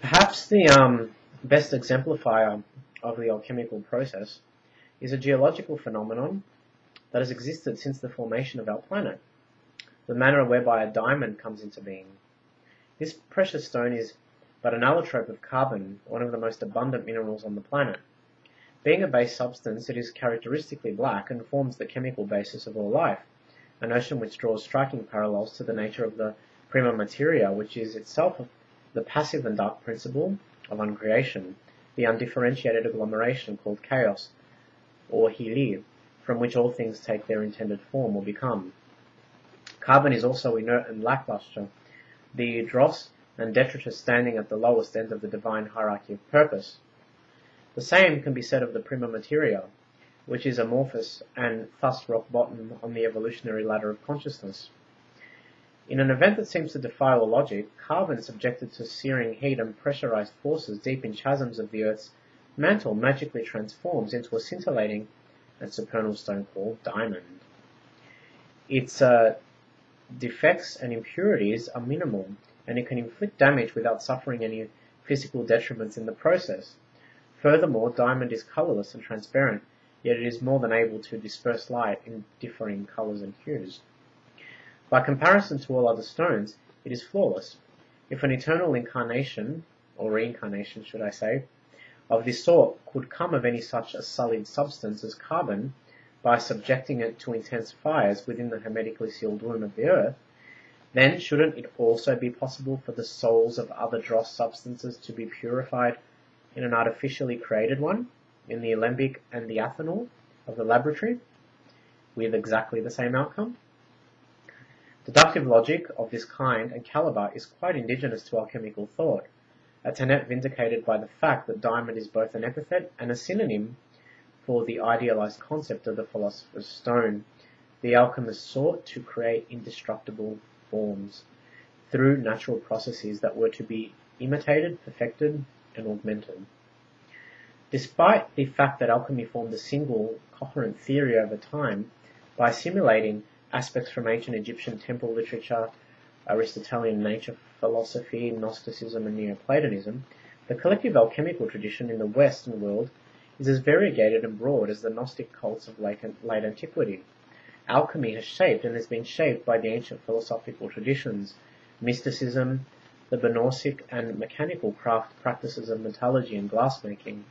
Perhaps the best exemplifier of the alchemical process is a geological phenomenon that has existed since the formation of our planet, the manner whereby a diamond comes into being. This precious stone is but an allotrope of carbon, one of the most abundant minerals on the planet. Being a base substance, it is characteristically black and forms the chemical basis of all life, a notion which draws striking parallels to the nature of the prima materia, which is itself the passive and dark principle of uncreation, the undifferentiated agglomeration called chaos, or heli, from which all things take their intended form or become. Carbon is also inert and lackluster, the dross and detritus standing at the lowest end of the divine hierarchy of purpose. The same can be said of the prima materia, which is amorphous and thus rock bottom on the evolutionary ladder of consciousness. In an event that seems to defy all logic, carbon subjected to searing heat and pressurized forces deep in chasms of the Earth's mantle magically transforms into a scintillating and supernal stone called diamond. Its defects and impurities are minimal, and it can inflict damage without suffering any physical detriments in the process. Furthermore, diamond is colorless and transparent, yet it is more than able to disperse light in differing colors and hues. By comparison to all other stones, it is flawless. If an eternal incarnation, or reincarnation should I say, of this sort could come of any such a sullied substance as carbon, by subjecting it to intense fires within the hermetically sealed womb of the earth, then shouldn't it also be possible for the souls of other dross substances to be purified in an artificially created one, in the alembic and the athanol of the laboratory, with exactly the same outcome? Deductive logic of this kind and caliber is quite indigenous to alchemical thought, a tenet vindicated by the fact that diamond is both an epithet and a synonym for the idealized concept of the philosopher's stone. The alchemist sought to create indestructible forms through natural processes that were to be imitated, perfected, and augmented. Despite the fact that alchemy formed a single, coherent theory over time, by assimilating aspects from ancient Egyptian temple literature, Aristotelian nature philosophy, Gnosticism, and Neoplatonism, the collective alchemical tradition in the Western world is as variegated and broad as the Gnostic cults of late antiquity. Alchemy has shaped and has been shaped by the ancient philosophical traditions, mysticism, the Benorsic and mechanical craft practices of metallurgy and glassmaking,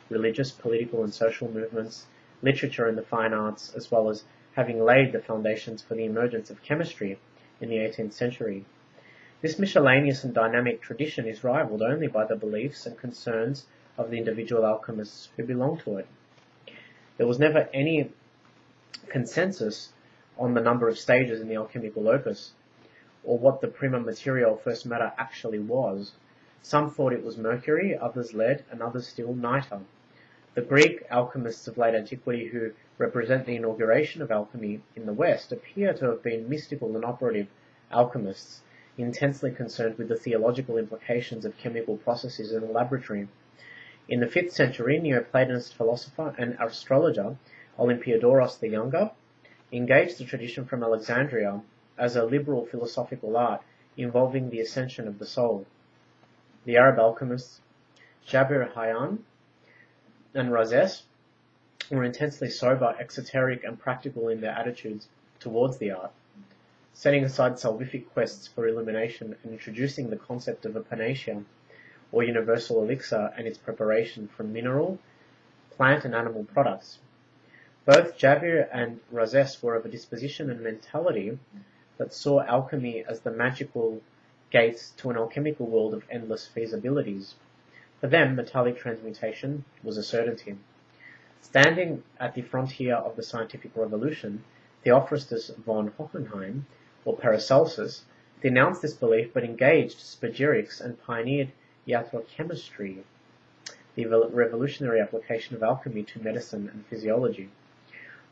religious, political, and social movements, literature and the fine arts, as well as having laid the foundations for the emergence of chemistry in the 18th century. This miscellaneous and dynamic tradition is rivaled only by the beliefs and concerns of the individual alchemists who belong to it. There was never any consensus on the number of stages in the alchemical opus, or what the prima materia or first matter actually was. Some thought it was mercury, others lead, and others still nitre. The Greek alchemists of late antiquity who represent the inauguration of alchemy in the West appear to have been mystical and operative alchemists, intensely concerned with the theological implications of chemical processes in a laboratory. In the 5th century, Neoplatonist philosopher and astrologer Olympiadoros the Younger engaged the tradition from Alexandria as a liberal philosophical art involving the ascension of the soul. The Arab alchemists Jabir Hayyan and Rhazes were intensely sober, exoteric, and practical in their attitudes towards the art, setting aside salvific quests for illumination and introducing the concept of a panacea, or universal elixir, and its preparation from mineral, plant, and animal products. Both Jabir and Rhazes were of a disposition and mentality that saw alchemy as the magical gates to an alchemical world of endless feasibilities. For them, metallic transmutation was a certainty. Standing at the frontier of the scientific revolution, Theophrastus von Hohenheim, or Paracelsus, denounced this belief but engaged spagyrics and pioneered iatrochemistry, the revolutionary application of alchemy to medicine and physiology.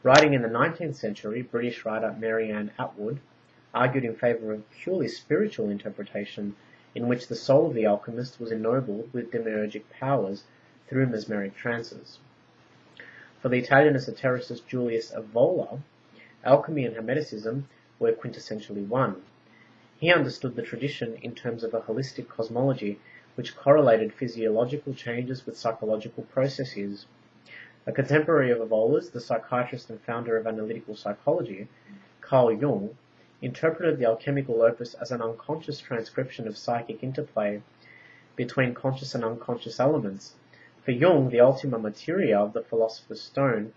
Writing in the 19th century, British writer Mary Ann Atwood argued in favour of a purely spiritual interpretation in which the soul of the alchemist was ennobled with demiurgic powers through mesmeric trances. For the Italian esotericist Julius Evola, alchemy and hermeticism were quintessentially one. He understood the tradition in terms of a holistic cosmology which correlated physiological changes with psychological processes. A contemporary of Evola's, the psychiatrist and founder of analytical psychology, Carl Jung, interpreted the alchemical opus as an unconscious transcription of psychic interplay between conscious and unconscious elements. For Jung, the ultima materia of the Philosopher's Stone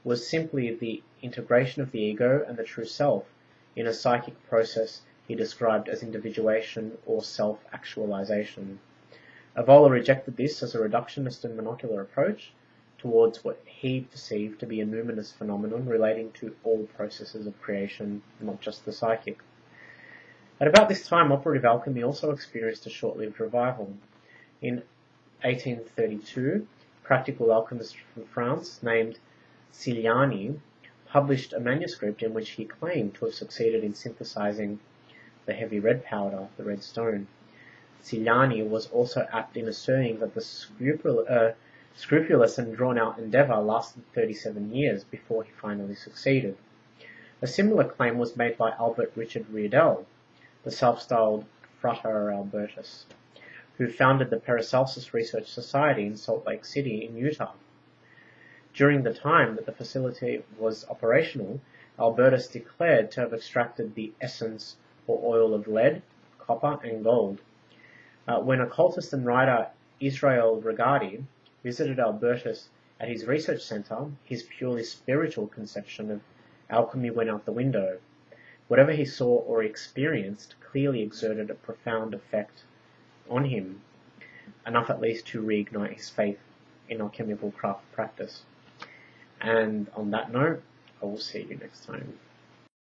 was simply the integration of the ego and the true self in a psychic process he described as individuation or self-actualization. Evola rejected this as a reductionist and monocular approach towards what he perceived to be a numinous phenomenon relating to all processes of creation, not just the psychic. At about this time, operative alchemy also experienced a short-lived revival. In 1832, a practical alchemist from France named Cigliani published a manuscript in which he claimed to have succeeded in synthesizing the heavy red powder, the red stone. Cigliani was also apt in asserting that the scrupulous and drawn-out endeavour lasted 37 years before he finally succeeded. A similar claim was made by Albert Richard Riedel, the self-styled Frater Albertus, who founded the Paracelsus Research Society in Salt Lake City in Utah. During the time that the facility was operational, Albertus declared to have extracted the essence or oil of lead, copper, and gold. When occultist and writer Israel Regardie visited Albertus at his research center, his purely spiritual conception of alchemy went out the window. Whatever he saw or experienced clearly exerted a profound effect on him, enough at least to reignite his faith in alchemical craft practice. And on that note, I will see you next time.